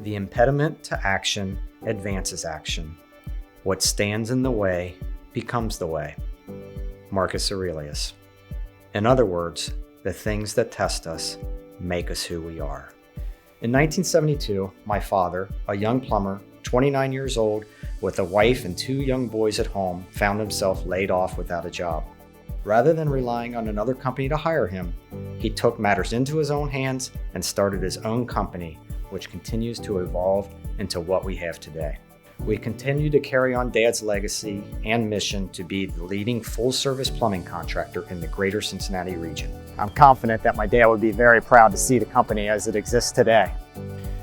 The impediment to action advances action. What stands in the way becomes the way. Marcus Aurelius. In other words, the things that test us make us who we are. In 1972, my father, a young plumber, 29 years old, with a wife and 2 young boys at home, found himself laid off without a job. Rather than relying on another company to hire him, he took matters into his own hands and started his own company, which continues to evolve into what we have today. We continue to carry on Dad's legacy and mission to be the leading full-service plumbing contractor in the greater Cincinnati region. I'm confident that my dad would be very proud to see the company as it exists today.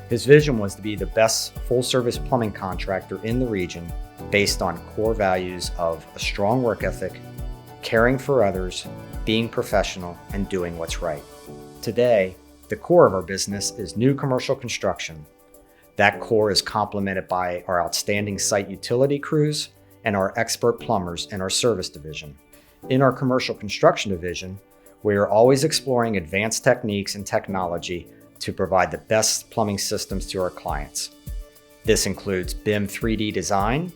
His vision was to be the best full-service plumbing contractor in the region based on core values of a strong work ethic, caring for others, being professional, and doing what's right. Today, the core of our business is new commercial construction. That core is complemented by our outstanding site utility crews and our expert plumbers in our service division. In our commercial construction division, we are always exploring advanced techniques and technology to provide the best plumbing systems to our clients. This includes BIM 3D design,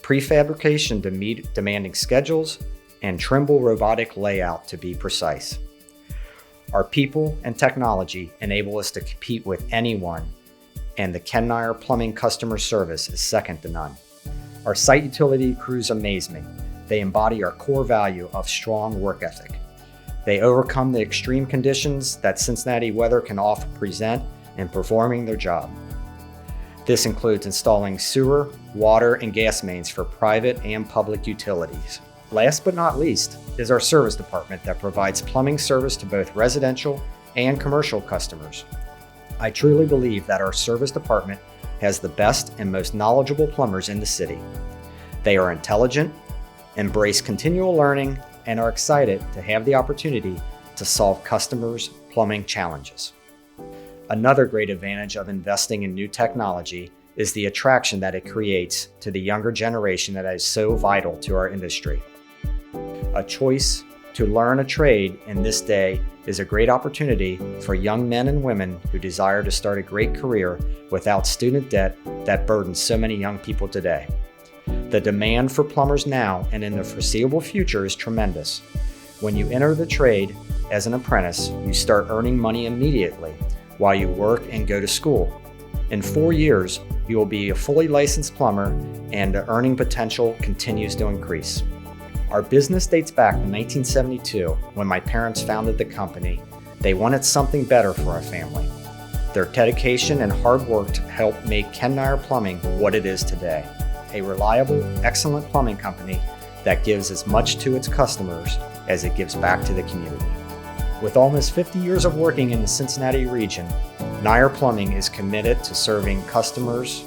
prefabrication to meet demanding schedules, and Trimble robotic layout to be precise. Our people and technology enable us to compete with anyone, and the Ken Neyer Plumbing customer service is second to none. Our site utility crews amaze me. They embody our core value of strong work ethic. They overcome the extreme conditions that Cincinnati weather can often present in performing their job. This includes installing sewer, water, and gas mains for private and public utilities. Last but not least is our service department that provides plumbing service to both residential and commercial customers. I truly believe that our service department has the best and most knowledgeable plumbers in the city. They are intelligent, embrace continual learning, and are excited to have the opportunity to solve customers' plumbing challenges. Another great advantage of investing in new technology is the attraction that it creates to the younger generation that is so vital to our industry. A choice to learn a trade in this day is a great opportunity for young men and women who desire to start a great career without student debt that burdens so many young people today. The demand for plumbers now and in the foreseeable future is tremendous. When you enter the trade as an apprentice, you start earning money immediately while you work and go to school. In 4 years, you will be a fully licensed plumber and the earning potential continues to increase. Our business dates back to 1972 when my parents founded the company. They wanted something better for our family. Their dedication and hard work helped make Ken Neyer Plumbing what it is today. A reliable, excellent plumbing company that gives as much to its customers as it gives back to the community. With almost 50 years of working in the Cincinnati region, Neyer Plumbing is committed to serving customers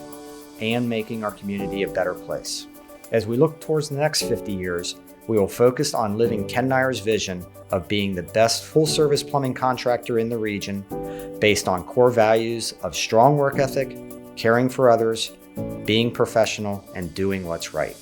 and making our community a better place. As we look towards the next 50 years, we will focus on living Ken Neyer's vision of being the best full-service plumbing contractor in the region based on core values of strong work ethic, caring for others, being professional, and doing what's right.